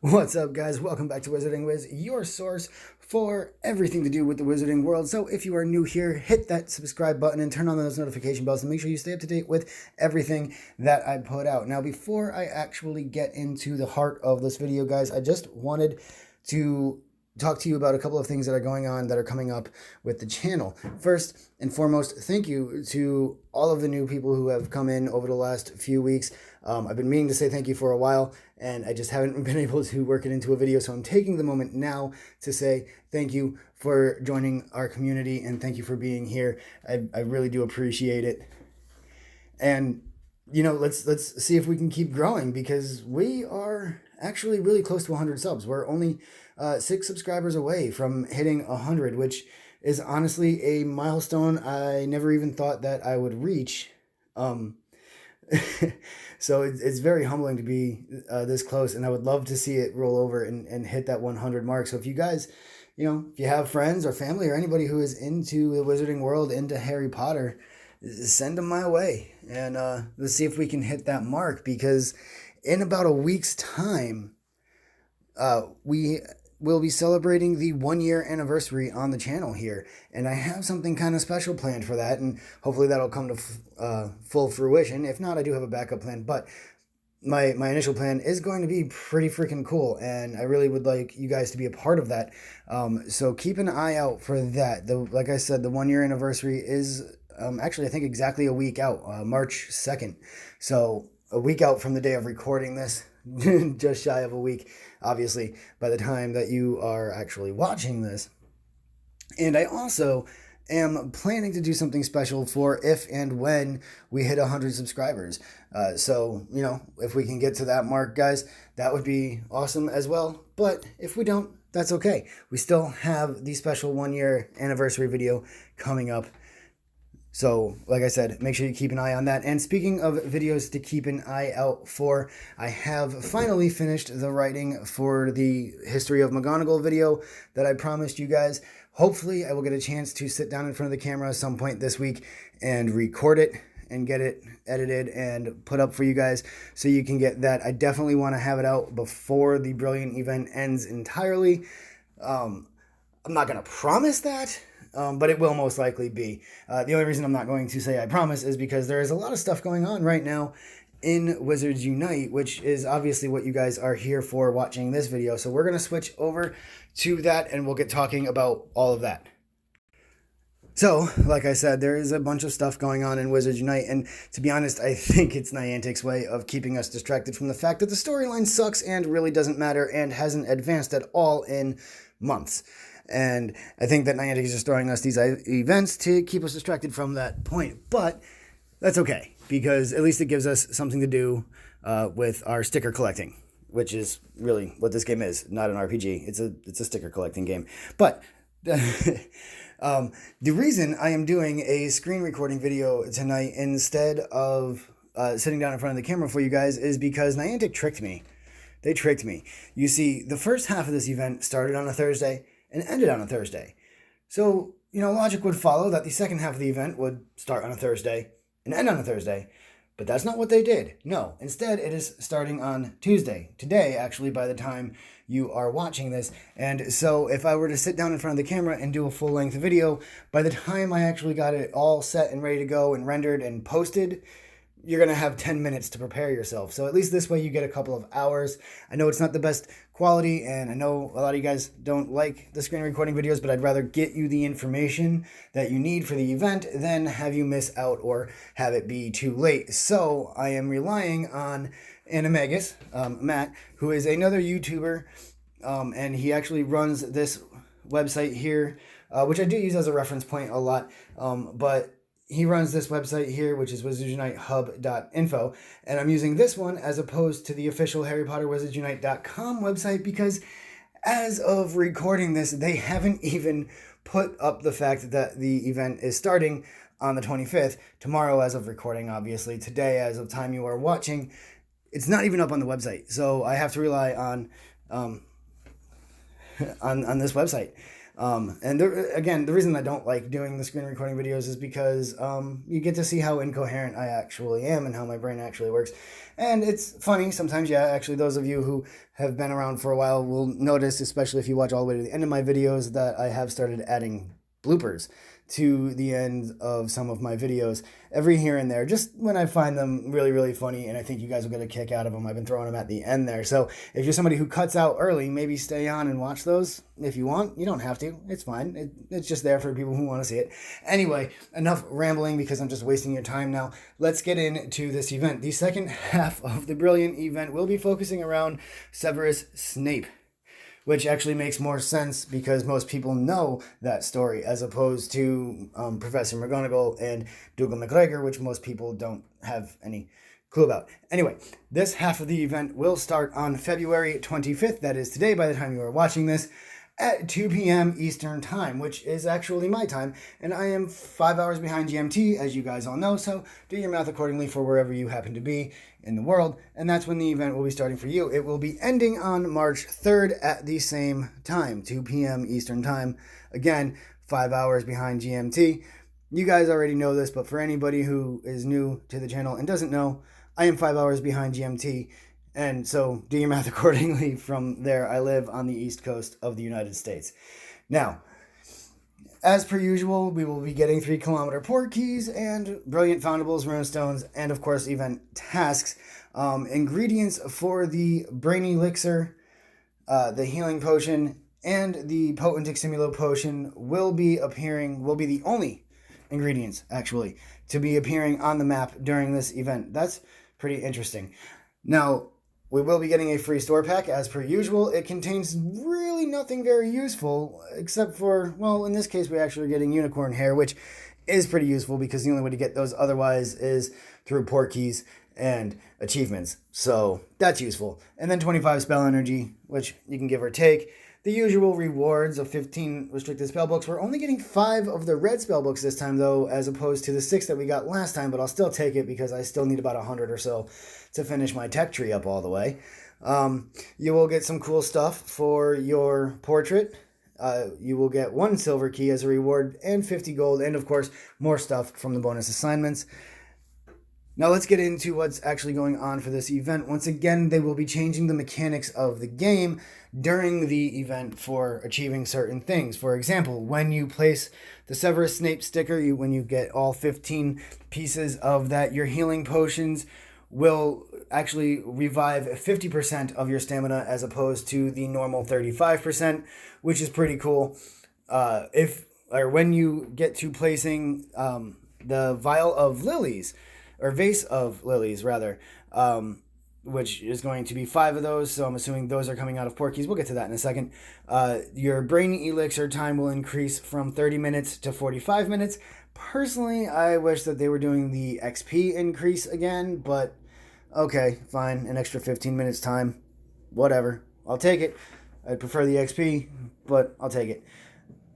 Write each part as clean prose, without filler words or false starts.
What's up, guys? Welcome back to Wizarding Wiz, your source for everything to do with the wizarding world. So if you are new here, hit that subscribe button and turn on those notification bells to make sure you stay up to date with everything that I put out. Now, before I actually get into the heart of this video, guys, I just wanted to talk to you about a couple of things that are going on that are coming up with the channel. First and foremost, thank you to all of the new people who have come in over the last few weeks. I've been meaning to say thank you for a while, and I just haven't been able to work it into a video, so I'm taking the moment now to say thank you for joining our community, and thank you for being here. I really do appreciate it. And, you know, let's see if we can keep growing, because we are actually really close to 100 subs. We're only 6 subscribers away from hitting 100, which is honestly a milestone I never even thought that I would reach. So it's very humbling to be this close, and I would love to see it roll over and hit that 100 mark. So if you guys, you know, if you have friends or family or anybody who is into the wizarding world, into Harry Potter, send them my way, and let's see if we can hit that mark, because in about a week's time, we will be celebrating the 1-year anniversary on the channel here, and I have something kind of special planned for that, and hopefully that'll come to full fruition. If not, I do have a backup plan, but my initial plan is going to be pretty freaking cool, and I really would like you guys to be a part of that. So keep an eye out for that. Like I said, the 1-year anniversary is actually, I think, exactly a week out, March 2nd. So a week out from the day of recording this, just shy of a week, obviously, by the time that you are actually watching this. And I also am planning to do something special for if and when we hit 100 subscribers. So, you know, if we can get to that mark, guys, that would be awesome as well. But if we don't, that's okay. We still have the special 1-year anniversary video coming up. So, like I said, make sure you keep an eye on that. And speaking of videos to keep an eye out for, I have finally finished the writing for the History of McGonagall video that I promised you guys. Hopefully, I will get a chance to sit down in front of the camera at some point this week and record it and get it edited and put up for you guys so you can get that. I definitely want to have it out before the Brilliant event ends entirely. I'm not going to promise that. But it will most likely be. The only reason I'm not going to say I promise is because there is a lot of stuff going on right now in Wizards Unite, which is obviously what you guys are here for watching this video. So we're going to switch over to that, and we'll get talking about all of that. So, like I said, there is a bunch of stuff going on in Wizards Unite, and to be honest, I think it's Niantic's way of keeping us distracted from the fact that the storyline sucks and really doesn't matter and hasn't advanced at all in months. And I think that Niantic is just throwing us these events to keep us distracted from that point. But that's okay, because at least it gives us something to do with our sticker collecting, which is really what this game is, not an RPG. It's a sticker collecting game. But the reason I am doing a screen recording video tonight instead of sitting down in front of the camera for you guys is because Niantic tricked me. They tricked me. You see, the first half of this event started on a Thursday and ended on a Thursday. So, you know, logic would follow that the second half of the event would start on a Thursday and end on a Thursday. But that's not what they did. No, instead it is starting on Tuesday. Today, actually, by the time you are watching this. And so if I were to sit down in front of the camera and do a full-length video, by the time I actually got it all set and ready to go and rendered and posted, you're going to have 10 minutes to prepare yourself. So at least this way you get a couple of hours. I know it's not the best quality, and I know a lot of you guys don't like the screen recording videos, but I'd rather get you the information that you need for the event than have you miss out or have it be too late. So I am relying on Animagus, Matt, who is another YouTuber, and he actually runs this website here, which I do use as a reference point a lot, but he runs this website here, which is wizardsunitehub.info, and I'm using this one as opposed to the official HarryPotterWizardsUnite.com website because as of recording this, they haven't even put up the fact that the event is starting on the 25th. Tomorrow, as of recording, obviously. Today, as of time you are watching, it's not even up on the website. So I have to rely on this website. And again, the reason I don't like doing the screen recording videos is because you get to see how incoherent I actually am and how my brain actually works. And it's funny sometimes, yeah, actually, those of you who have been around for a while will notice, especially if you watch all the way to the end of my videos, that I have started adding bloopers to the end of some of my videos every here and there, just when I find them really, really funny, and I think you guys will get a kick out of them. I've been throwing them at the end there. So if you're somebody who cuts out early, maybe stay on and watch those if you want. You don't have to. It's fine. It's just there for people who want to see it. Anyway, enough rambling because I'm just wasting your time now. Let's get into this event. The second half of the Brilliant event will be focusing around Severus Snape, which actually makes more sense because most people know that story as opposed to Professor McGonagall and Dougal McGregor, which most people don't have any clue about. Anyway, this half of the event will start on February 25th. That is today by the time you are watching this, at 2 p.m. Eastern Time, which is actually my time, and I am 5 hours behind GMT, as you guys all know, so do your math accordingly for wherever you happen to be in the world, and that's when the event will be starting for you. It will be ending on March 3rd at the same time, 2 p.m. Eastern Time. Again, 5 hours behind GMT. You guys already know this, but for anybody who is new to the channel and doesn't know, I am 5 hours behind GMT, and so do your math accordingly from there. I live on the East Coast of the United States. Now, as per usual, we will be getting 3-kilometer port keys and brilliant foundables, runestones, and of course event tasks. Ingredients for the Brain Elixir, the healing potion, and the potent Extimulo potion will be the only ingredients actually to be appearing on the map during this event. That's pretty interesting. Now, we will be getting a free store pack as per usual. It contains really nothing very useful except for, well, in this case, we're actually getting unicorn hair, which is pretty useful because the only way to get those otherwise is through port keys and achievements. So that's useful. And then 25 spell energy, which you can give or take. The usual rewards of 15 restricted spellbooks. We're only getting 5 of the red spellbooks this time, though, as opposed to the 6 that we got last time, but I'll still take it because I still need about 100 or so to finish my tech tree up all the way. You will get some cool stuff for your portrait. You will get 1 silver key as a reward and 50 gold, and of course, more stuff from the bonus assignments. Now let's get into what's actually going on for this event. Once again, they will be changing the mechanics of the game during the event for achieving certain things. For example, when you place the Severus Snape sticker, when you get all 15 pieces of that, your healing potions will actually revive 50% of your stamina as opposed to the normal 35%, which is pretty cool. When you get to placing the vial of lilies, or vase of lilies, rather, which is going to be 5 of those, so I'm assuming those are coming out of port keys. We'll get to that in a second. Your Brain Elixir time will increase from 30 minutes to 45 minutes. Personally, I wish that they were doing the XP increase again, but okay, fine, an extra 15 minutes time, whatever. I'll take it. I'd prefer the XP, but I'll take it.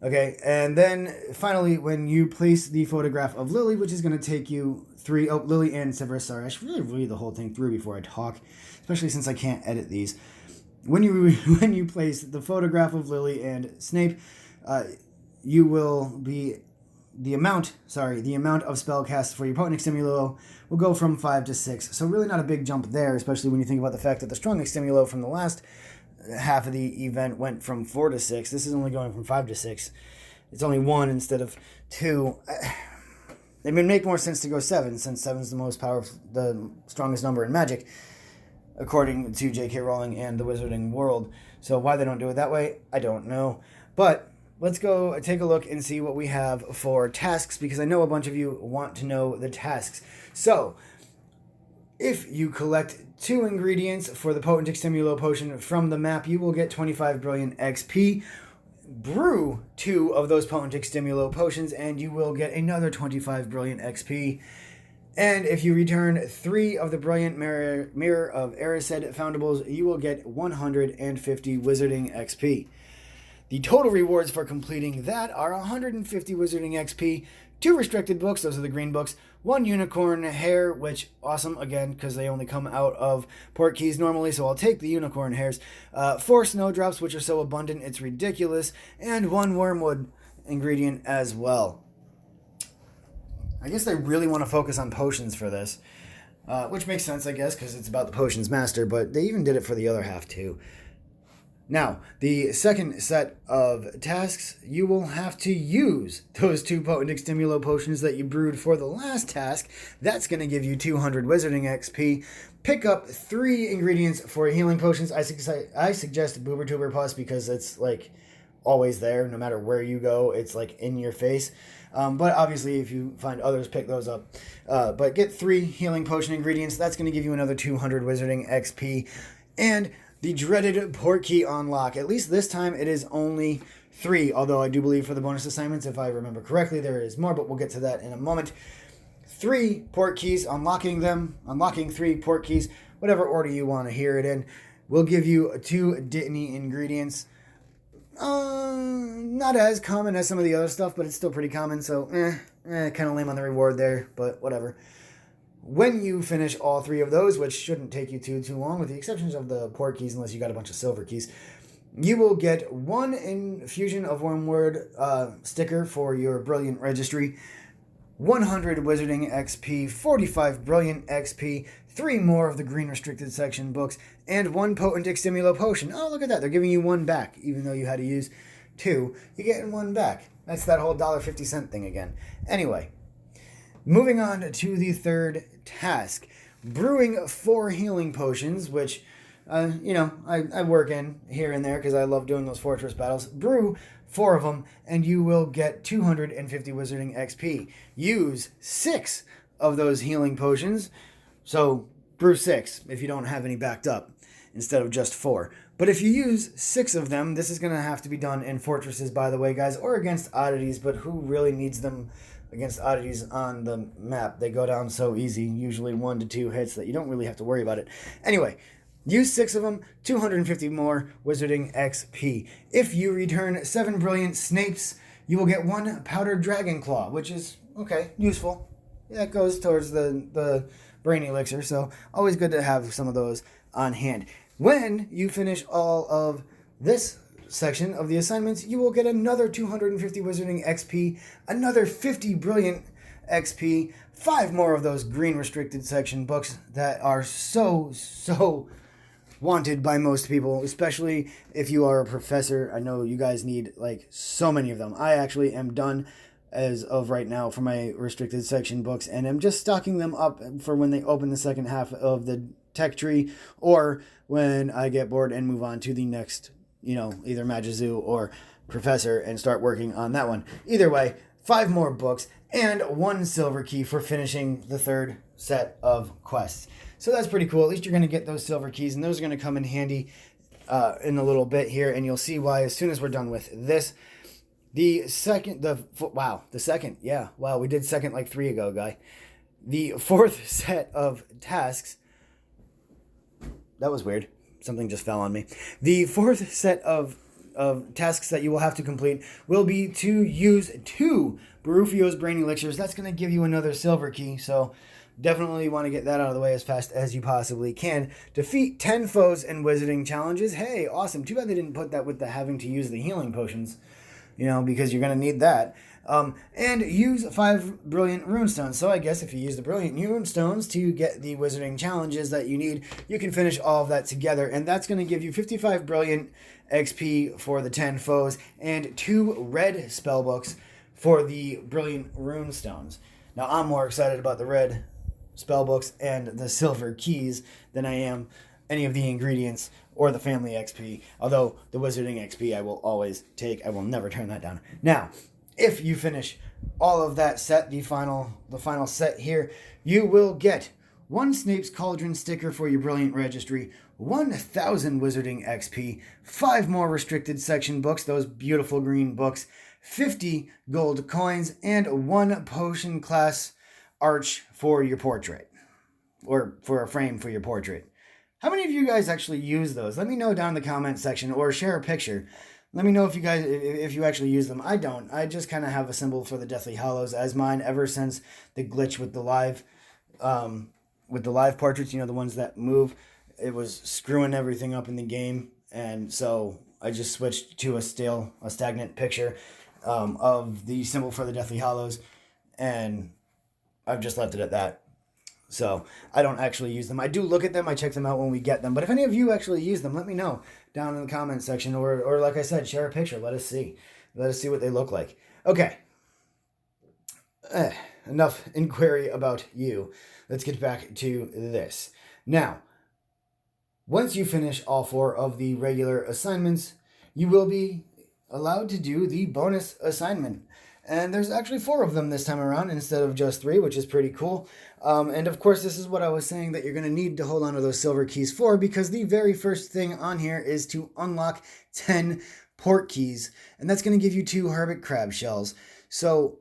Okay, and then finally, when you place the photograph of Lily, which is going to take you Lily and Severus, sorry, I should really read the whole thing through before I talk, especially since I can't edit these. When you place the photograph of Lily and Snape, you will be the amount of spell casts for your potent Extimulo will go from 5 to 6. So really not a big jump there, especially when you think about the fact that the strong Extimulo from the last half of the event went from 4 to 6. This is only going from 5 to 6. It's only 1 instead of 2. It would make more sense to go 7, since 7 is the strongest number in Magic, according to J.K. Rowling and the Wizarding World. So why they don't do it that way, I don't know. But let's go take a look and see what we have for tasks, because I know a bunch of you want to know the tasks. So, if you collect 2 ingredients for the Potent Extimulo potion from the map, you will get 25 Brilliant XP. Brew 2 of those Potent Extimulo potions, and you will get another 25 Brilliant XP. And if you return 3 of the Brilliant Mirror of Erised foundables, you will get 150 Wizarding XP. The total rewards for completing that are 150 Wizarding XP, 2 restricted books, those are the green books, 1 unicorn hair, which awesome again because they only come out of port keys normally, so I'll take the unicorn hairs. 4 snowdrops, which are so abundant it's ridiculous, and 1 wormwood ingredient as well. I guess they really want to focus on potions for this, which makes sense, I guess, because it's about the potions master, but they even did it for the other half too. Now, the second set of tasks, you will have to use those 2 potent extimulo potions that you brewed for the last task. That's going to give you 200 wizarding XP. Pick up 3 ingredients for healing potions. I suggest Boober Tuber Pus because it's like always there, no matter where you go. It's like in your face. But obviously, if you find others, pick those up. But get 3 healing potion ingredients. That's going to give you another 200 wizarding XP. And the dreaded Portkey unlock. At least this time it is only 3, although I do believe for the bonus assignments, if I remember correctly, there is more, but we'll get to that in a moment. 3 port keys, unlocking 3 port keys, whatever order you want to hear it in, will give you 2 Dittany ingredients. Not as common as some of the other stuff, but it's still pretty common, so kind of lame on the reward there, but whatever. When you finish all 3 of those, which shouldn't take you too long, with the exceptions of the port keys, unless you got a bunch of silver keys, you will get 1 infusion of Wormwood sticker for your Brilliant Registry, 100 Wizarding XP, 45 Brilliant XP, 3 more of the Green Restricted Section books, and 1 Potent Extimulo Potion. Oh, look at that. They're giving you 1 back, even though you had to use 2. You're getting 1 back. That's that whole $1.50 thing again. Anyway, moving on to the third task. Brewing 4 healing potions, which, I work in here and there because I love doing those fortress battles. Brew 4 of them, and you will get 250 wizarding XP. Use 6 of those healing potions, so brew 6 if you don't have any backed up, instead of just 4. But if you use 6 of them, this is going to have to be done in fortresses, by the way, guys, or against oddities, but who really needs them against oddities on the map? They go down so easy, usually 1 to 2 hits, that you don't really have to worry about it. Anyway, use 6 of them, 250 more wizarding XP. If you return 7 brilliant Snapes, you will get 1 powdered dragon claw, which is, okay, useful. That goes towards the brain elixir, so always good to have some of those on hand. When you finish all of this section of the assignments, you will get another 250 wizarding XP, another 50 brilliant XP, 5 more of those Green Restricted Section books that are so wanted by most people, especially if you are a professor. I know you guys need like so many of them. I actually am done as of right now for my restricted section books, and I'm just stocking them up for when they open the second half of the tech tree, or when I get bored and move on to the next, either Magazoo or Professor, and start working on that one. Either way, 5 more books and 1 silver key for finishing the third set of quests. So that's pretty cool. At least you're going to get those silver keys, and those are going to come in handy in a little bit here, and you'll see why as soon as we're done with this. We did second like 3 ago, guy. The 4th set of tasks, that was weird. Something just fell on me. The 4th set of tasks that you will have to complete will be to use 2 Barufio's Brain Elixirs. That's going to give you another silver key, so definitely want to get that out of the way as fast as you possibly can. Defeat 10 foes in wizarding challenges. Hey, awesome. Too bad they didn't put that with the having to use the healing potions, because you're going to need that. And use 5 brilliant runestones. So I guess if you use the brilliant runestones to get the wizarding challenges that you need, you can finish all of that together. And that's going to give you 55 brilliant XP for the 10 foes and 2 red spellbooks for the brilliant runestones. Now I'm more excited about the red spellbooks and the silver keys than I am any of the ingredients or the family XP. Although the wizarding XP I will always take. I will never turn that down. Now, if you finish all of that set, the final set here, you will get 1 Snape's Cauldron sticker for your Brilliant Registry, 1,000 Wizarding XP, 5 more Restricted Section books, those beautiful green books, 50 gold coins, and 1 Potion Class Arch for your portrait, or for a frame for your portrait. How many of you guys actually use those? Let me know down in the comment section, or share a picture. Let me know if you guys, if you actually use them. I don't. I just kind of have a symbol for the Deathly Hallows as mine ever since the glitch with the live portraits. You know, the ones that move. It was screwing everything up in the game, and so I just switched to a stagnant picture of the symbol for the Deathly Hallows, and I've just left it at that. So I don't actually use them. I do look at them. I check them out when we get them. But if any of you actually use them, let me know down in the comment section, or like I said, share a picture. Let us see. Let us see what they look like. Okay. Enough inquiry about you. Let's get back to this. Now, once you finish all 4 of the regular assignments, you will be allowed to do the bonus assignment. And there's actually 4 of them this time around instead of just 3, which is pretty cool. And of course, this is what I was saying that you're going to need to hold on to those silver keys for, because the very first thing on here is to unlock 10 port keys. And that's going to give you 2 hermit crab shells. So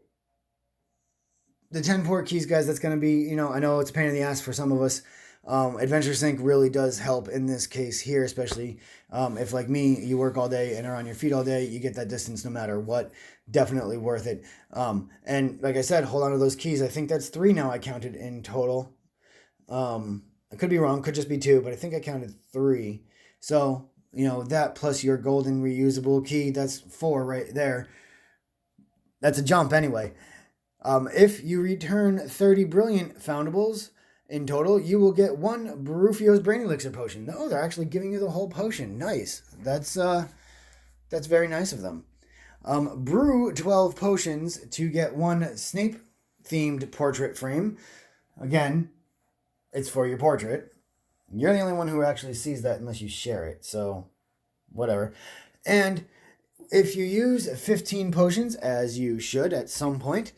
the 10 port keys, guys, that's going to be, I know it's a pain in the ass for some of us. Adventure Sync really does help in this case here, especially if, like me, you work all day and are on your feet all day, you get that distance no matter what. Definitely worth it. And like I said, hold on to those keys. I think that's 3 now I counted in total. I could be wrong, could just be 2, but I think I counted 3. So, that plus your golden reusable key, that's 4 right there. That's a jump anyway. If you return 30 brilliant foundables in total, you will get 1 Barufio's Brain Elixir potion. No, they're actually giving you the whole potion. Nice. That's very nice of them. Brew 12 potions to get 1 Snape-themed portrait frame. Again, it's for your portrait. You're the only one who actually sees that unless you share it, so whatever. And if you use 15 potions, as you should at some point,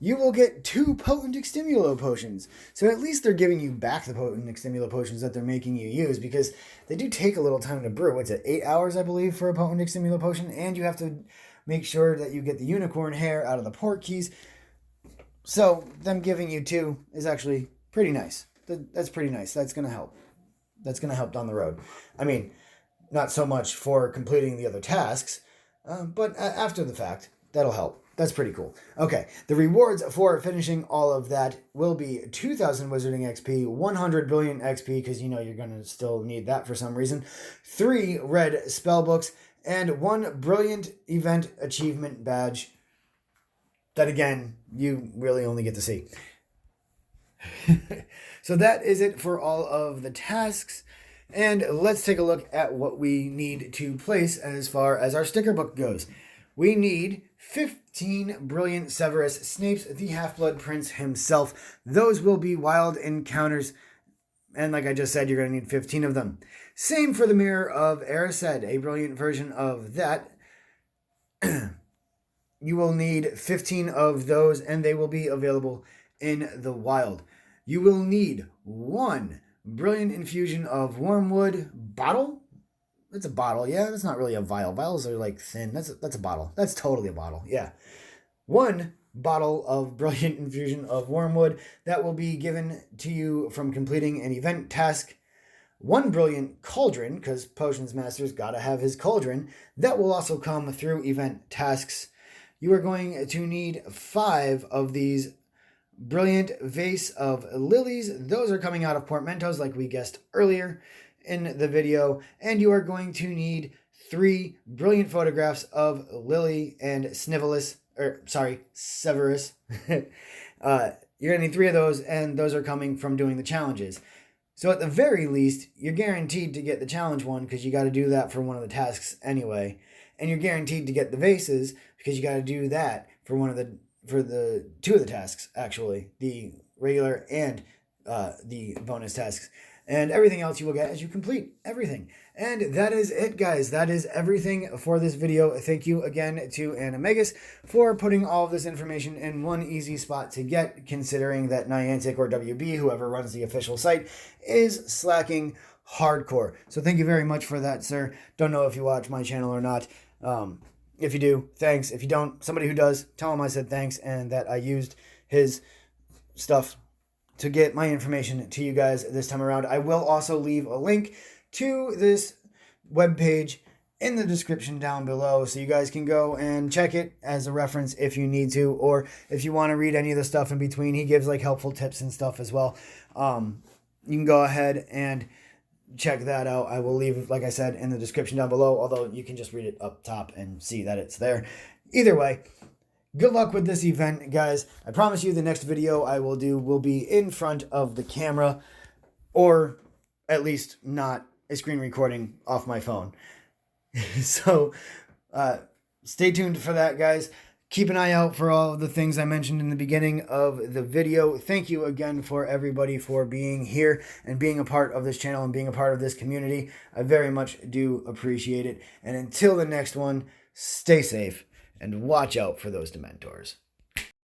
you will get 2 Potent Extimulo potions. So at least they're giving you back the Potent Extimulo potions that they're making you use, because they do take a little time to brew. What's it, 8 hours, I believe, for a Potent Extimulo potion? And you have to make sure that you get the unicorn hair out of the port keys. So them giving you 2 is actually pretty nice. That's pretty nice. That's going to help. That's going to help down the road. I mean, not so much for completing the other tasks, but after the fact, that'll help. That's pretty cool. Okay, the rewards for finishing all of that will be 2,000 Wizarding XP, 100 Brilliant XP, because you're going to still need that for some reason, 3 red spell books, and 1 Brilliant Event Achievement badge that, again, you really only get to see. So that is it for all of the tasks. And let's take a look at what we need to place as far as our sticker book goes. We need 15 Brilliant Severus Snape's the Half-Blood Prince himself. Those will be wild encounters. And like I just said, you're going to need 15 of them. Same for the Mirror of Erised, a brilliant version of that. You will need 15 of those, and they will be available in the wild. You will need 1 Brilliant Infusion of Wormwood bottle. It's a bottle, yeah. That's not really a vial. Vials are like thin. That's a bottle. That's totally a bottle, yeah. 1 bottle of Brilliant Infusion of Wormwood that will be given to you from completing an event task. 1 Brilliant Cauldron, because Potions Master's got to have his cauldron. That will also come through event tasks. You are going to need 5 of these Brilliant Vase of Lilies. Those are coming out of portmanteaus like we guessed earlier in the video. And you are going to need 3 brilliant photographs of Lily and Severus. You're going to need 3 of those, and those are coming from doing the challenges. So at the very least, you're guaranteed to get the challenge one, because you got to do that for one of the tasks anyway. And you're guaranteed to get the vases, because you got to do that for the 2 of the tasks, actually, the regular and the bonus tasks. And everything else you will get as you complete everything. And that is it, guys. That is everything for this video. Thank you again to Animagus for putting all of this information in one easy spot to get, considering that Niantic or WB, whoever runs the official site, is slacking hardcore. So thank you very much for that, sir. Don't know if you watch my channel or not. If you do, thanks. If you don't, somebody who does, tell him I said thanks and that I used his stuff to get my information to you guys this time around. I will also leave a link to this webpage in the description down below, so you guys can go and check it as a reference if you need to, or if you want to read any of the stuff in between. He gives like helpful tips and stuff as well. You can go ahead and check that out. I will leave, like I said, in the description down below, although you can just read it up top and see that it's there. Either way, good luck with this event, guys. I promise you the next video I will do will be in front of the camera, or at least not a screen recording off my phone. So stay tuned for that, guys. Keep an eye out for all of the things I mentioned in the beginning of the video. Thank you again for everybody for being here and being a part of this channel and being a part of this community. I very much do appreciate it. And until the next one, stay safe and watch out for those Dementors.